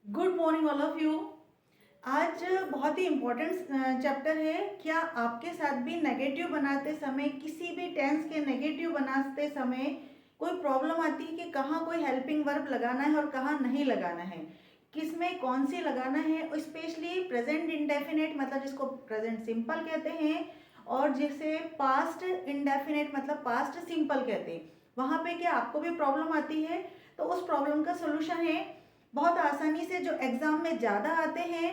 Good morning all of you. आज बहुत ही important chapter है। क्या आपके साथ भी नेगेटिव बनाते समय, किसी भी टेंस के नेगेटिव बनाते समय कोई प्रॉब्लम आती है कि कहाँ कोई हेल्पिंग वर्ब लगाना है और कहाँ नहीं लगाना है, किस में कौन सी लगाना है। स्पेशली प्रेजेंट इंडेफिनेट मतलब जिसको प्रेजेंट सिंपल कहते हैं और जिसे पास्ट इंडेफिनेट मतलब पास्ट सिंपल कहते हैं, वहाँ पे क्या आपको भी प्रॉब्लम आती है? तो उस प्रॉब्लम का सोल्यूशन है बहुत आसानी से, जो एग्जाम में ज़्यादा आते हैं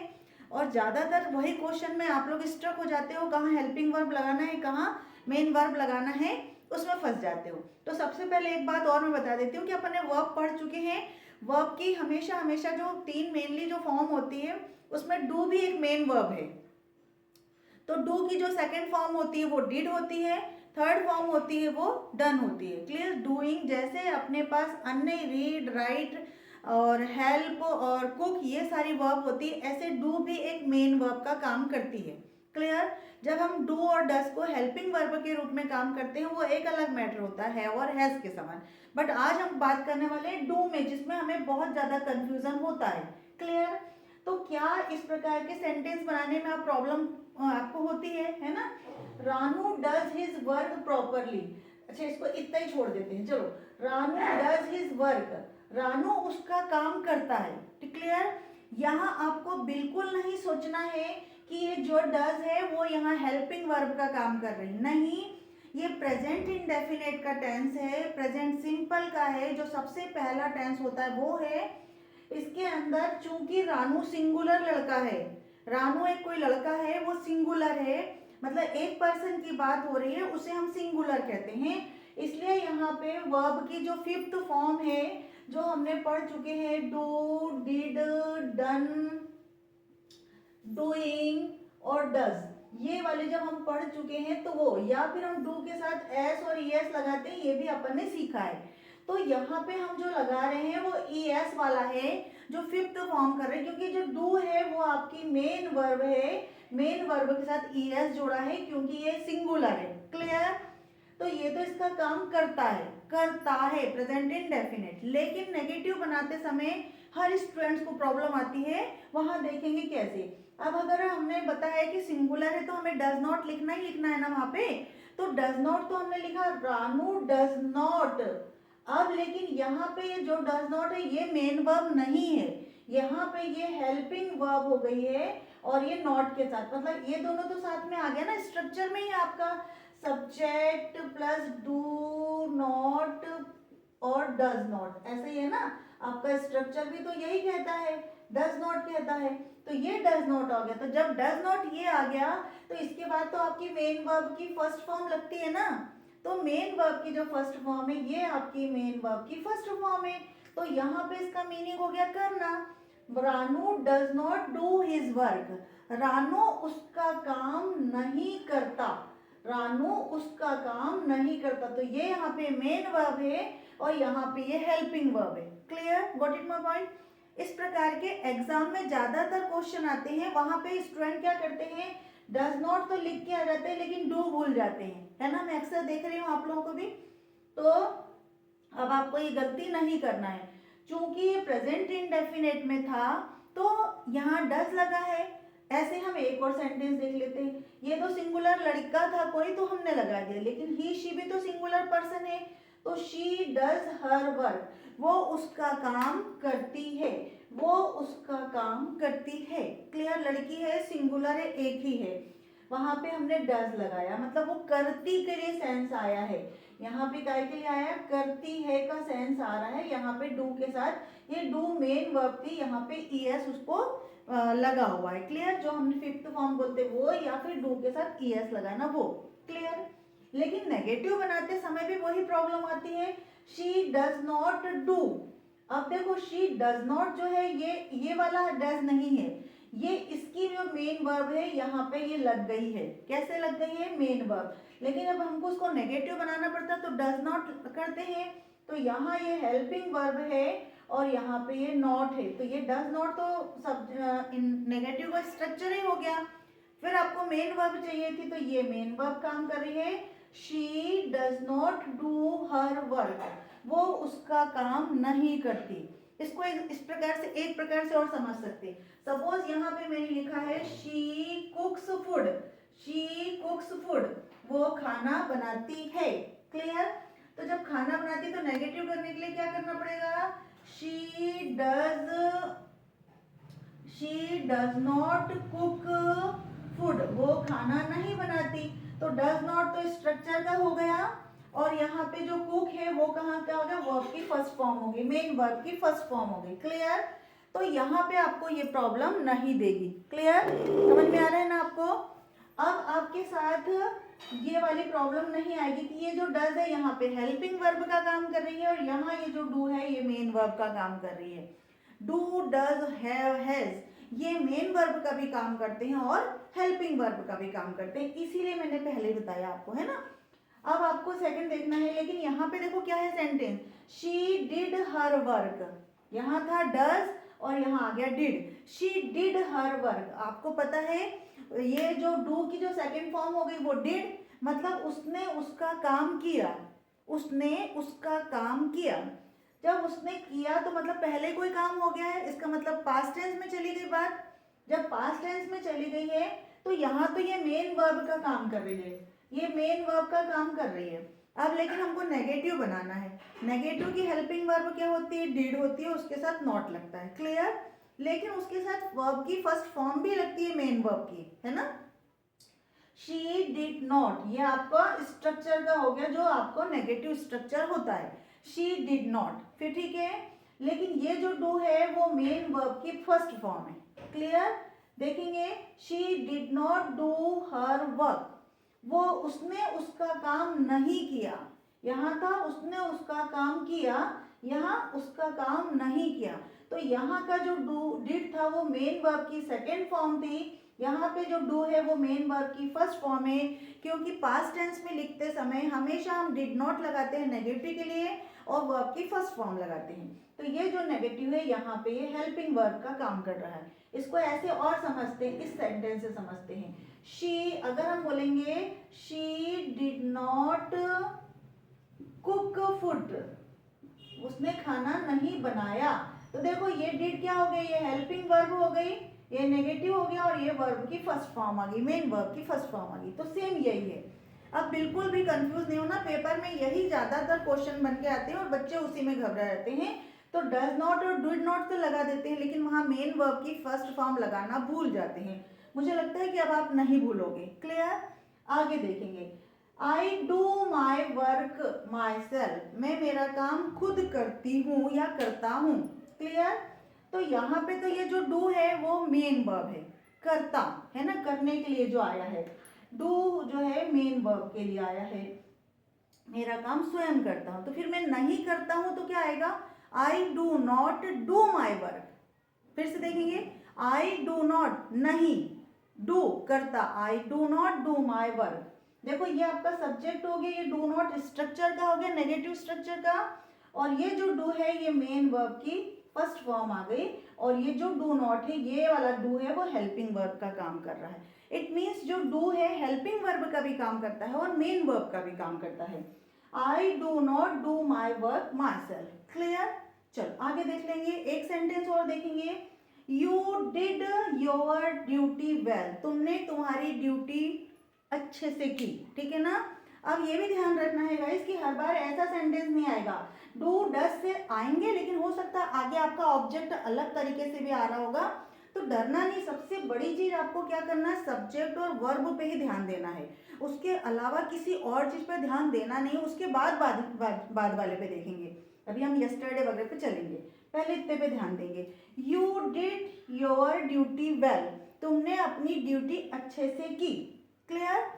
और ज़्यादातर वही क्वेश्चन में आप लोग स्ट्रक हो जाते हो, कहाँ हेल्पिंग वर्ब लगाना है कहाँ मेन वर्ब लगाना है, उसमें फंस जाते हो। तो सबसे पहले एक बात और मैं बता देती हूँ कि अपन ने वर्ब पढ़ चुके हैं। वर्ब की हमेशा हमेशा जो तीन मेनली जो फॉर्म होती है उसमें डू भी एक मेन वर्ब है। तो डू की जो सेकंड फॉर्म होती है वो डिड होती है, थर्ड फॉर्म होती है वो डन होती है। क्लियर? डूइंग जैसे अपने पास अन्य रीड राइट और हेल्प और कुक ये सारी वर्ब होती है, ऐसे डू भी एक मेन वर्ब का काम करती है। क्लियर? जब हम डू और डस को हेल्पिंग वर्ब के रूप में काम करते हैं वो एक अलग मैटर होता है और हैज के समान। बट आज हम बात करने वाले हैं डू में, जिसमें हमें बहुत ज़्यादा कंफ्यूजन होता है। क्लियर? तो क्या इस प्रकार के सेंटेंस बनाने में आप प्रॉब्लम आपको होती है ना? Ranu does his work properly. अच्छा, इसको इतना ही छोड़ देते हैं, चलो। Ranu does his work, Ranu उसका काम करता है। क्लियर? यहाँ आपको बिल्कुल नहीं सोचना है कि ये जो डज है वो यहाँ हेल्पिंग वर्ब का काम कर रही, नहीं। ये प्रेजेंट इंडेफिनेट का टेंस है, प्रेजेंट सिंपल का है, जो सबसे पहला टेंस होता है वो है। इसके अंदर चूंकि रानू सिंगुलर लड़का है, रानू एक कोई लड़का है, वो सिंगुलर है, मतलब एक पर्सन की बात हो रही है, उसे हम सिंगुलर कहते हैं। इसलिए यहाँ पे वर्ब की जो फिफ्थ फॉर्म है जो हमने पढ़ चुके हैं, डू, डिड, डन, डूइंग और डज, ये वाले जब हम पढ़ चुके हैं तो वो, या फिर हम डू के साथ एस और ईएस लगाते हैं, ये भी अपन ने सीखा है। तो यहाँ पे हम जो लगा रहे हैं वो ईएस वाला है, जो फिफ्थ फॉर्म कर रहे हैं, क्योंकि जो डू है वो आपकी मेन वर्ब है, मेन वर्ब के साथ ईएस जोड़ा है क्योंकि ये सिंगुलर है। क्लियर? तो ये तो इसका काम करता है प्रेजेंट इंडेफिनिट। लेकिन नेगेटिव बनाते समय हर स्टूडेंट्स को प्रॉब्लम आती है, वहां देखेंगे कैसे। अब अगर हमने बताया कि सिंगुलर है तो हमें डज नॉट लिखना ही लिखना है ना वहां पे। तो डज नॉट तो हमने लिखा, रानू डज नॉट। अब लेकिन यहाँ पे ये जो डज नॉट है ये मेन वर्ब नहीं है, यहाँ पे ये हेल्पिंग वर्ब हो गई है और ये नॉट के साथ, मतलब ये दोनों तो साथ में आ गया ना, स्ट्रक्चर में ही आपका सब्जेक्ट प्लस डू नॉट और डज नॉट, ऐसे ही है ना। आपका स्ट्रक्चर भी तो यही कहता है, डज नॉट कहता है। तो ये डज नॉट आ गया, तो जब डज नॉट ये आ गया तो इसके बाद तो आपकी मेन वर्ब की फर्स्ट फॉर्म लगती है ना। तो मेन वर्ब की जो फर्स्ट फॉर्म है ये आपकी मेन वर्ब की फर्स्ट फॉर्म है। तो यहाँ पे इसका मीनिंग हो गया करना। Ranu does not do his work, Ranu उसका काम नहीं करता, रानू उसका काम नहीं करता। तो ये यहाँ पे मेन वर्ब है और यहाँ पे ये हेल्पिंग वर्ब है। Clear? Got it my point? इस प्रकार के एग्जाम में ज्यादातर क्वेश्चन आते हैं, वहां पे स्टूडेंट क्या करते हैं, डज नॉट तो लिख के आ जाते हैं लेकिन डू भूल जाते हैं, है ना। मैं अक्सर देख रही हूँ आप लोगों को भी। तो अब आपको ये गलती नहीं करना है, चूंकि ये प्रेजेंट इंडेफिनेट में था तो यहाँ डज लगा है। ऐसे हम एक और सेंटेंस देख लेते हैं, ये तो सिंगुलर लड़का था कोई तो हमने लगा दिया, लेकिन ही शी भी तो सिंगुलर पर्सन है, तो शी डज हर वर्क, वो उसका काम करती है, वो उसका काम करती है। क्लियर? लड़की है, सिंगुलर है, एक ही है, वहां पे हमने डज लगाया, मतलब वो करती के लिए सेंस आया है। यहाँ पे काय के लिए आया, करती है का सेंस आ रहा है, यहाँ पे डू के साथ, ये डू मेन वर्ब थी, यहाँ पे ईएस उसको लगा हुआ है। क्लियर? जो हमने फिफ्थ फॉर्म बोलते वो, या फिर डू के साथ ईएस लगाना वो। क्लियर? लेकिन नेगेटिव बनाते समय भी वही प्रॉब्लम आती है, शी डज नॉट डू। अब देखो शी डज नॉट जो है ये वाला डज नहीं है, ये इसकी जो मेन वर्ब है यहाँ पे ये लग गई है। कैसे लग गई है? Main verb. लेकिन अब हमको उसको नेगेटिव बनाना पड़ता है तो डज नॉट करते हैं, तो यहाँ ये हेल्पिंग वर्ब है और यहाँ पे ये नॉट है, तो ये डज नॉट तो सब नेगेटिव का स्ट्रक्चर ही हो गया। फिर आपको मेन वर्ब चाहिए थी, तो ये मेन वर्ब काम कर रही है, she does not do her work, वो उसका काम नहीं करती। इसको इस प्रकार से, एक प्रकार से और समझ सकते हैं। सपोज यहाँ पे मैंने लिखा है शी कुक्स फूड, शी कुक्स फूड, वो खाना बनाती है। क्लियर? तो जब खाना बनाती है तो नेगेटिव करने के लिए क्या करना पड़ेगा? She does not cook food, वो खाना नहीं बनाती। तो डज नॉट तो स्ट्रक्चर का हो गया, और यहाँ पे जो कुक है वो कहाँ का हो गया? वर्ब की फर्स्ट फॉर्म होगी, मेन वर्ब की फर्स्ट फॉर्म होगी। क्लियर? तो यहाँ पे आपको ये प्रॉब्लम नहीं देगी। क्लियर? समझ में आ रहा है ना आपको? अब आपके साथ ये वाली प्रॉब्लम नहीं आएगी कि ये जो डज है यहाँ पे हेल्पिंग वर्ब का काम कर रही है, और यहाँ ये जो डू है ये मेन वर्ब का काम कर रही है। डू, डज, हैव, हैज, ये मेन वर्ब का भी काम करते हैं और हेल्पिंग वर्ब का भी काम करते हैं, इसीलिए मैंने पहले बताया आपको, है ना। अब आपको सेकंड देखना है, लेकिन यहाँ पे देखो क्या है sentence, she did her work, यहाँ था डज और यहाँ आ गया did, she did her work. आपको पता है ये जो डू की जो सेकंड फॉर्म हो गई वो डिड, मतलब उसने उसका काम किया, उसने उसका काम किया। जब उसने किया तो मतलब पहले कोई काम हो गया है, इसका मतलब पास्ट टेंस में चली गई बात। जब पास्ट टेंस में चली गई है तो यहाँ तो ये मेन वर्ब का काम कर रही है, ये मेन वर्ब का काम कर रही है। अब लेकिन हमको नेगेटिव बनाना है। नेगेटिव की हेल्पिंग वर्ब क्या होती है? डिड होती है, उसके साथ नॉट लगता है। क्लियर? लेकिन उसके साथ वर्ब की फर्स्ट फॉर्म भी लगती है मेन वर्ब की, है ना। शी डिड नॉट, ये आपका स्ट्रक्चर का हो गया जो आपको नेगेटिव स्ट्रक्चर होता है, शी डिड नॉट। फिर ठीक है, लेकिन ये जो डू है वो मेन वर्ब की फर्स्ट फॉर्म है। क्लियर? देखेंगे, she did not do her work, वो उसने उसका काम नहीं किया। यहाँ था उसने उसका काम किया, यहाँ उसका काम नहीं किया। तो यहाँ का जो डू डिड था वो मेन वर्ब की सेकेंड फॉर्म थी, यहाँ पे जो डू है वो मेन वर्ब की फर्स्ट फॉर्म है। क्योंकि पास्ट टेंस में लिखते समय हमेशा हम डिड नॉट लगाते हैं नेगेटिव के लिए और वर्ब की फर्स्ट फॉर्म लगाते हैं। तो ये जो नेगेटिव है यहाँ पे ये हेल्पिंग वर्ब का काम कर रहा है। इसको ऐसे और समझते हैं, इस सेंटेंस से समझते हैं। शी, अगर हम बोलेंगे she did not cook food, उसने खाना नहीं बनाया, तो देखो ये डिड क्या हो गई? ये हेल्पिंग वर्ब हो गई, ये नेगेटिव हो गया और ये वर्ब की फर्स्ट फॉर्म आ गई, मेन वर्ब की फर्स्ट फॉर्म आ गई। तो सेम यही है। अब बिल्कुल भी कंफ्यूज नहीं होना, पेपर में यही ज्यादातर क्वेश्चन बन के आते हैं और बच्चे उसी में घबरा जाते हैं। तो डज नॉट और डिड नॉट तो लगा देते हैं, लेकिन वहाँ मेन वर्ब की फर्स्ट फॉर्म लगाना भूल जाते हैं। मुझे लगता है कि अब आप नहीं भूलोगे। क्लियर? आगे देखेंगे, I do my work my self, मैं मेरा काम खुद करती हूँ या करता हूँ। क्लियर? तो यहाँ पे तो ये जो डू है वो मेन वर्ब है, करता है ना, करने के लिए जो आया है। डू जो है मेन वर्ब के लिए आया है, मेरा काम स्वयं करता हूँ। तो फिर मैं नहीं करता हूँ तो क्या आएगा? I do not do my work. फिर से देखेंगे, आई डू नॉट, नहीं, डू करता, I do not do my work. देखो ये आपका सब्जेक्ट हो गया, ये डू नॉट स्ट्रक्चर का हो गया, नेगेटिव स्ट्रक्चर का, और ये जो डू है ये मेन वर्ब की फर्स्ट फॉर्म आ गई, और ये जो डू नॉट है ये वाला डू है वो हेल्पिंग वर्ब का काम कर रहा है। इट मीन्स जो डू है हेल्पिंग वर्ब का भी काम करता है और मेन वर्ब का भी काम करता है। I do not do my work my self. Clear? चलो आगे देख लेंगे, एक सेंटेंस और देखेंगे। You did your duty well, तुमने तुम्हारी ड्यूटी अच्छे से की। ठीक है ना? अब ये भी ध्यान रखना है गाइस कि हर बार ऐसा सेंटेंस नहीं आएगा, डू डज से आएंगे, लेकिन हो सकता है आगे आपका ऑब्जेक्ट अलग तरीके से भी आ रहा होगा, तो डरना नहीं। सबसे बड़ी चीज आपको क्या करना है, सब्जेक्ट और वर्ब पे ही ध्यान देना है, उसके अलावा किसी और चीज पे ध्यान देना नहीं। उसके बाद वाले पे देखेंगे, अभी हम यस्टरडे वगैरह पे चलेंगे, पहले इतने पे ध्यान देंगे। You did your duty well, तुमने अपनी ड्यूटी अच्छे से की। क्लियर?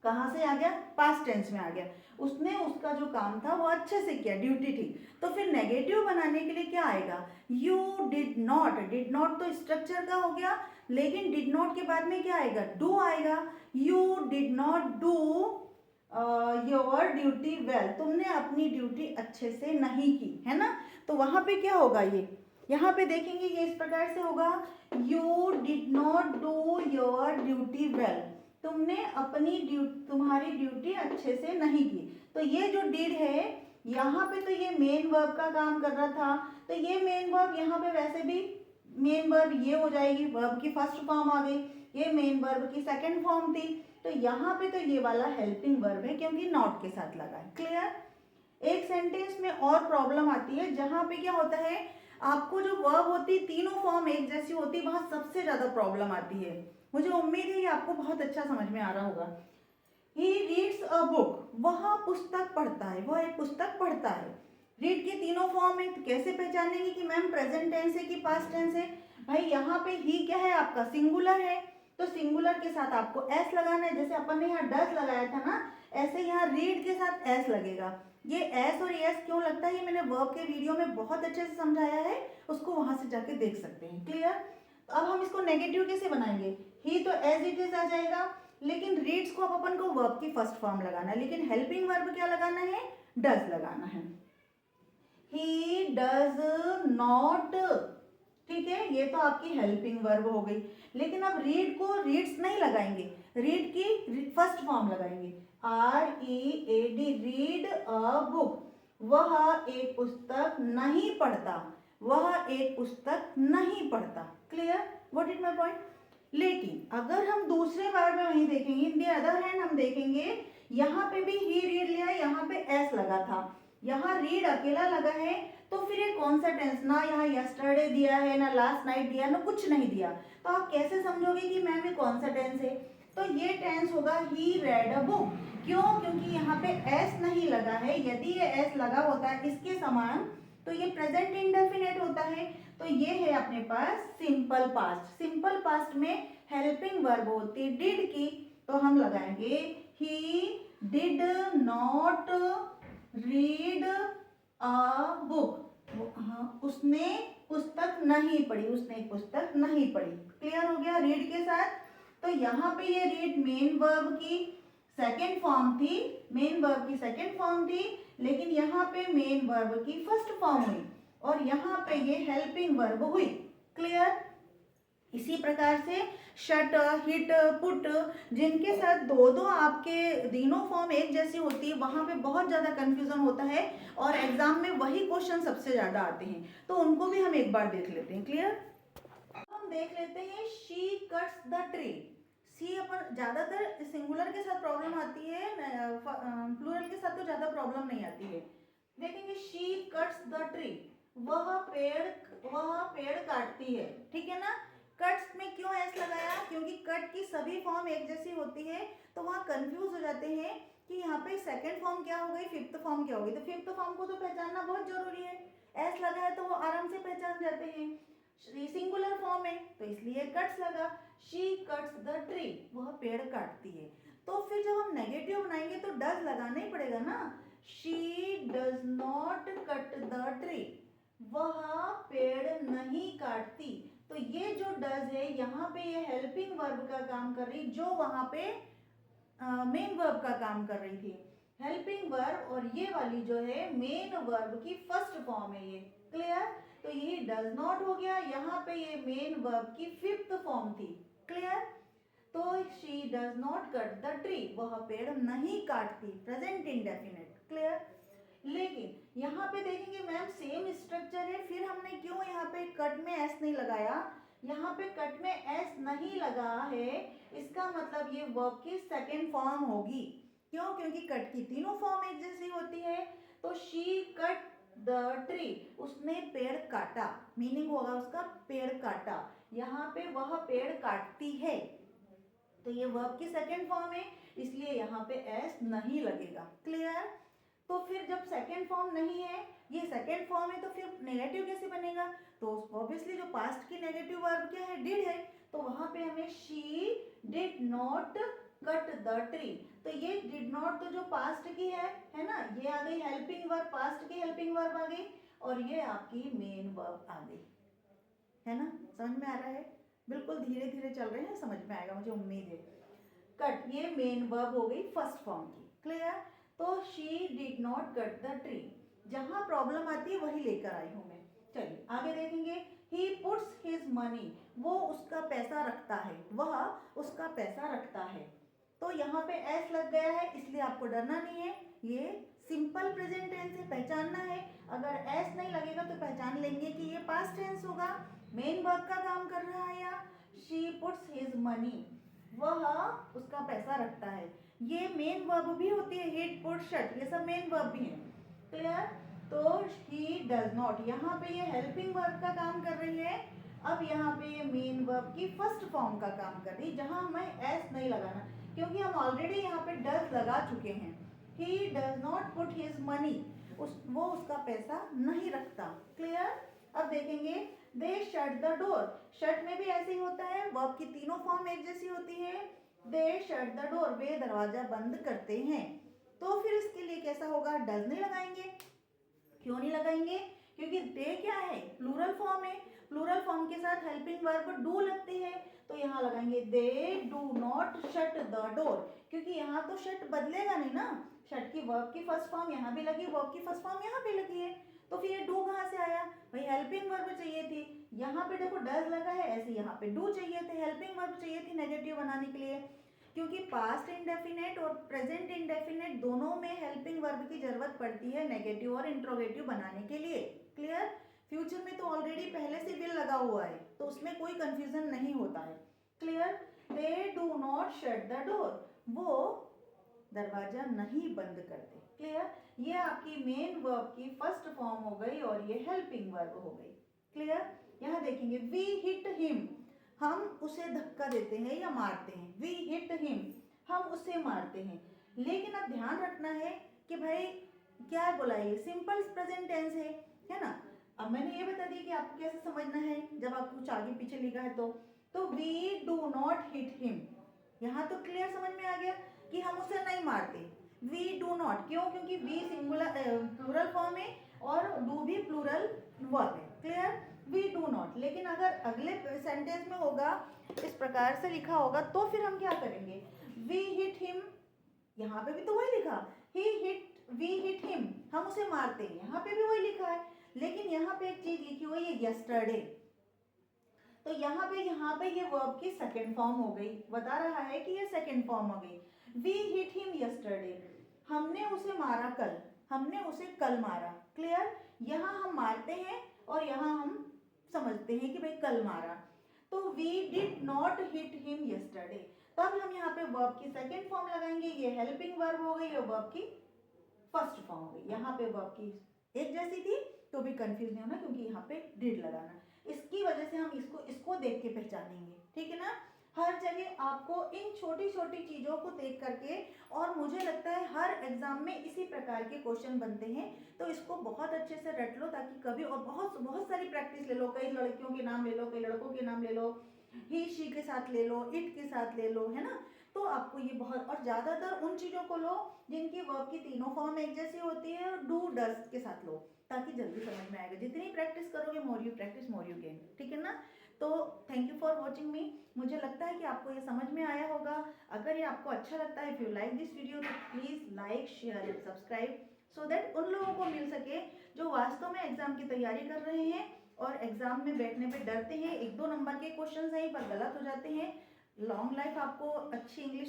कहाँ से आ गया? पास्ट टेंस में आ गया, उसने उसका जो काम था वो अच्छे से किया, ड्यूटी थी। तो फिर नेगेटिव बनाने के लिए क्या आएगा? You did not, did not तो स्ट्रक्चर का हो गया, लेकिन डिड नॉट के बाद में क्या आएगा? डू आएगा। You did not do your duty well, तुमने अपनी ड्यूटी अच्छे से नहीं की, है ना। तो वहां पे क्या होगा? ये यहाँ पे देखेंगे, ये इस प्रकार से होगा, you did not do your duty well, तुमने अपनी तुम्हारी ड्यूटी अच्छे से नहीं की। तो ये जो डिड है यहाँ पे तो ये मेन वर्ब का काम कर रहा था, तो तो ये मेन वर्ब यहाँ पे वैसे भी मेन वर्ब ये हो जाएगी, वर्ब की फर्स्ट फॉर्म आ गई, ये मेन वर्ब की सेकंड फॉर्म थी, तो यहाँ पे तो ये वाला हेल्पिंग वर्ब है क्योंकि नॉट के साथ लगा है। क्लियर। एक सेंटेंस में और प्रॉब्लम आती है जहाँ पे क्या होता है, आपको जो वर्ब होती है तीनों फॉर्म एक जैसी होती है, वहाँ सबसे ज़्यादा प्रॉब्लम आती है। मुझे उम्मीद है ये आपको बहुत अच्छा समझ में आ रहा होगा। ही रीड्स अ बुक, वह पुस्तक पढ़ता है, वह एक पुस्तक पढ़ता है। रीड के तीनों फॉर्म है, तो कैसे पहचानेंगे कि मैम प्रेजेंट टेंस है कि पास्ट टेंस है? भाई यहाँ पे ही क्या है आपका, सिंगुलर है, तो सिंगुलर के साथ आपको एस लगाना है। जैसे अपन ने यहाँ डज लगाया था ना, ऐसे यहाँ रीड के साथ एस लगेगा। ये एस और एस क्यों लगता है, ये मैंने वर्ब के वीडियो में बहुत अच्छे से समझाया है, उसको वहां से जाके देख सकते हैं। क्लियर। तो अब हम इसको नेगेटिव कैसे बनाएंगे, ही तो एज इट इज आ जाएगा, लेकिन रीड्स को अब अपन को वर्ब की फर्स्ट फॉर्म लगाना है, लेकिन हेल्पिंग वर्ब क्या लगाना है, डज लगाना है। ही डज नॉट, ठीक है, ये तो आपकी हेल्पिंग वर्ब हो गई। लेकिन अब रीड को रीड्स नहीं लगाएंगे, रीड की फर्स्ट फॉर्म लगाएंगे, READ, रीड अ बुक, वह एक पुस्तक नहीं पढ़ता, वह एक पुस्तक नहीं पढ़ता। Clear, what is my point. लेकिन अगर हम दूसरे बार में वहीं देखेंगे, इन द अदर हैंड हम देखेंगे, यहाँ पे भी ही रीड लिया है, यहाँ पे एस लगा था, यहाँ रीड अकेला लगा है, तो फिर ये कौन सा टेंस, ना यहाँ यस्टरडे दिया है, ना लास्ट नाइट दिया, ना कुछ नहीं दिया, तो आप कैसे समझोगे कि मैम ये कौन सा टेंस है? तो ये टेंस होगा ही रेड अ बुक। क्यों? क्योंकि यहाँ पे एस नहीं लगा है। यदि ये एस लगा होता है इसके समान तो ये प्रेजेंट इंडेफिनिट होता है। तो ये है अपने पास सिंपल पास्ट। सिंपल पास्ट में हेल्पिंग वर्ब होती डिड की, तो हम लगाएंगे he did not read a book, हाँ उसने पुस्तक नहीं पढ़ी, उसने पुस्तक नहीं पढ़ी। क्लियर हो गया रीड के साथ। तो यहाँ पे ये रीड मेन वर्ब की सेकेंड फॉर्म थी, मेन वर्ब की सेकेंड फॉर्म थी, लेकिन यहाँ पे मेन वर्ब की फर्स्ट फॉर्म हुई और यहाँ पे ये हेल्पिंग वर्ब हुई। क्लियर। इसी प्रकार से शट, हिट, पुट, जिनके साथ दो दो आपके तीनों फॉर्म एक जैसी होती है, वहां पे बहुत ज्यादा कंफ्यूजन होता है और एग्जाम में वही क्वेश्चन सबसे ज्यादा आते हैं, तो उनको भी हम एक बार देख लेते हैं। क्लियर। हम देख लेते हैं शी कट्स द ट्री। सी अपन ज्यादातर सिंगुलर के साथ प्रॉब्लम आती है, प्लूरल के साथ तो ज्यादा प्रॉब्लम नहीं आती है। देखेंगे शी कट्स द ट्री, वह पेड़ काटती है। ठीक है ना। कट्स में क्यों एस लगाया, क्योंकि कट की सभी फॉर्म एक जैसी होती है, तो वहाँ कंफ्यूज हो जाते हैं कि यहाँ पे सेकंड फॉर्म क्या हो गई, फिफ्थ फॉर्म क्या हो गई। तो फिफ्थ फॉर्म को तो पहचानना बहुत जरूरी है, एस लगा है तो वो आराम से पहचान जाते हैं। सिंगुलर फॉर्म है तो इसलिए कट्स लगा। शी कट्स द ट्री, वह पेड़ काटती है। तो फिर जब हम नेगेटिव बनाएंगे तो डज लगाना ही पड़ेगा ना। She does not cut the tree, वह पेड़ नहीं काटती। तो ये जो डज है यहाँ पे ये हेल्पिंग वर्ब का काम कर रही, जो वहां पे मेन वर्ब का काम कर रही थी। हेल्पिंग वर्ब और ये वाली जो है मेन वर्ब की फर्स्ट फॉर्म है ये। क्लियर। तो यही डज नॉट हो गया, यहाँ पे ये मेन वर्ब की फिफ्थ फॉर्म थी। क्लियर। तो she does not cut the tree, वह पेड़ नहीं काटती, प्रेजेंट इंडेफिनिट। क्लियर। लेकिन यहाँ पे देखेंगे मैम सेम स्ट्रक्चर है, फिर हमने क्यों यहाँ पे कट में एस नहीं लगाया। यहाँ पे कट में एस नहीं लगा है, इसका मतलब ये वर्ब की सेकेंड फॉर्म होगी। क्यों? क्योंकि कट की तीनों फॉर्म एक जैसी होती है। तो शी कट द ट्री, उसने पेड़ काटा, मीनिंग होगा उसका पेड़ काटा। यहाँ पे वह पेड़ काटती है, तो ये वर्ब की सेकेंड फॉर्म है, इसलिए यहाँ पे एस नहीं लगेगा। क्लियर। तो फिर जब सेकेंड फॉर्म नहीं है, ये सेकेंड फॉर्म है, तो फिर नेगेटिव कैसे बनेगा। तो ऑब्वियसली जो पास्ट की नेगेटिव वर्ब क्या है, डिड है, तो वहां पे हमें she did not cut the tree. तो ये डिड नॉट तो जो पास्ट की है ना, ये आ गई हेल्पिंग वर्ब, पास्ट की हेल्पिंग वर्ब आ गई, और ये आपकी मेन वर्ब आ गई, है ना। समझ में आ रहा है, बिल्कुल धीरे धीरे चल रहे हैं, समझ में आएगा मुझे उम्मीद है। कट ये मेन वर्ब हो गई फर्स्ट फॉर्म की। क्लियर। तो she did not cut the tree, जहां प्रॉब्लम आती है वही लेकर आई हूं मैं। चलिए आगे देखेंगे। ही पुट्स हिज मनी, वो उसका पैसा रखता है, वह उसका पैसा रखता है। तो यहाँ पे एस लग गया है, इसलिए आपको डरना नहीं है, ये सिंपल प्रेजेंट टेंस से पहचानना है। अगर एस नहीं लगेगा तो पहचान लेंगे कि ये पास्ट टेंस होगा। मेन वर्ब का काम कर रहा है या शी पुट्स हिज मनी, वह उसका पैसा रखता है। ये मेन वर्ब भी होती है, हिट पुट शट, ये सब मेन वर्ब भी है। क्लियर? तो ही डज नॉट, यहाँ पे ये हेल्पिंग वर्ब का काम कर रही है। अब यहाँ पे ये मेन वर्ब की फर्स्ट फॉर्म का काम कर रही है, जहाँ हमें एस नहीं लगाना क्योंकि हम ऑलरेडी यहाँ पे डज लगा चुके हैं। He does not put his money, वो उसका पैसा नहीं रखता। क्लियर? अब देखेंगे दे शट द डोर, शट में भी ऐसे ही होता है, वर्ब की तीनों फॉर्म एक जैसी होती है। दे शट द डोर, वे दरवाजा बंद करते हैं। तो फिर इसके लिए कैसा होगा, डज नहीं लगाएंगे। क्यों नहीं लगाएंगे? क्योंकि दे क्या है, प्लूरल फॉर्म है, प्लूरल फॉर्म के साथ हेल्पिंग वर्ब डू लगती है, तो यहाँ लगाएंगे they do not shut the door, क्योंकि यहाँ तो शट बदलेगा नहीं ना, शट की वर्ब की फर्स्ट फॉर्म यहाँ भी लगी, वर्ब की फर्स्ट फॉर्म यहाँ भी लगी है, तो फिर ये डू कहाँ से आया भाई, हेल्पिंग वर्ब चाहिए थी। यहाँ पे देखो डज लगा है, ऐसे यहाँ पे डू चाहिए थे, हेल्पिंग वर्ब चाहिए थी नेगेटिव बनाने के लिए, क्योंकि पास्ट इंडेफिनेट और प्रेजेंट इंडेफिनेट दोनों में हेल्पिंग वर्ब की जरूरत पड़ती है नेगेटिव और इंट्रोगेटिव बनाने के लिए। क्लियर? फ्यूचर में तो ऑलरेडी पहले से विल लगा हुआ है, तो उसमें कोई कंफ्यूजन नहीं होता है। Clear? They do not shut the door, वो दरवाजा नहीं बंद करते। क्लियर? ये आपकी मेन वर्ब की फर्स्ट फॉर्म हो गई और ये हेल्पिंग वर्ब हो गई। क्लियर? यहाँ देखेंगे वी हिट हिम, हम उसे धक्का देते हैं या मारते हैं। वी हिट हिम, हम उसे मारते हैं। लेकिन अब ध्यान रखना है कि भाई क्या बोला, ये सिंपल प्रेजेंट टेंस है ना। अब मैंने ये बता दिया कि आपको कैसे समझना है जब आप कुछ आगे पीछे लिखा है तो we do not hit him, यहाँ तो क्लियर समझ में आ गया कि हम उसे नहीं मारते। वी डू नॉट, क्यों? क्योंकि वी सिंगुलर प्लूरल फॉर्म है और डू भी प्लूरल वर्ब है। क्लियर? We do not. लेकिन अगर अगले सेंटेंस में होगा, इस प्रकार से लिखा होगा, तो फिर हम क्या करेंगे, वी हिट हिम, यहाँ पे भी तो वही लिखा, वी हिट हिम, हम उसे मारते हैं, यहाँ पे भी वही लिखा है। लेकिन यहाँ पे एक चीज लिखी हुई है यस्टरडे, तो यहाँ पे ये वर्ब की सेकेंड फॉर्म हो गई, बता रहा है कि ये सेकेंड फॉर्म हो गई। वी हिट हिम यस्टरडे, हमने उसे मारा कल, हमने उसे कल मारा। क्लियर? यहाँ हम मारते हैं और यहाँ हम समझते हैं कि भाई कल मारा, तो we did not hit him yesterday, तब हम यहाँ पे वर्ब की सेकेंड फॉर्म लगाएंगे, ये हेल्पिंग वर्ब हो गई और वर्ब की फर्स्ट फॉर्म हो गई। यहाँ पे वर्ब की एक जैसी थी तो भी कंफ्यूज नहीं होना, क्योंकि यहाँ पे डिड लगाना, इसकी वजह से हम इसको देख के पहचानेंगे। ठीक है ना? हर जगह आपको इन छोटी छोटी चीज़ों को देख करके, और मुझे लगता है हर एग्जाम में इसी प्रकार के क्वेश्चन बनते हैं, तो इसको बहुत अच्छे से रट लो ताकि कभी, और बहुत बहुत सारी प्रैक्टिस ले लो, कई लड़कियों के नाम ले लो, कई लड़कों के नाम ले लो, ही शी के साथ ले लो, इट के साथ ले लो, है ना। तो आपको ये बहुत, और ज़्यादातर उन चीज़ों को लो जिनकी वर्ब की तीनों फॉर्म एक जैसी होती है, और डू डज के साथ लो, ताकि जल्दी समझ में आएगा। जितनी प्रैक्टिस करोगे more you practice more you gain. ठीक है ना? तो थैंक यू फॉर वॉचिंग मी। मुझे लगता है कि आपको ये समझ में आया होगा। अगर ये आपको अच्छा लगता है, if you like this video, तो please like, share and subscribe, so that उन लोगों को मिल सके जो वास्तव में एग्जाम की तैयारी कर रहे हैं और एग्जाम में बैठने पे डरते हैं, 1-2 नंबर के क्वेश्चन यहीं पर गलत हो जाते हैं। लॉन्ग लाइफ आपको अच्छी इंग्लिश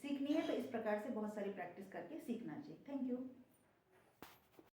सीखनी है, तो इस प्रकार से बहुत सारी प्रैक्टिस करके सीखना चाहिए। Thank you.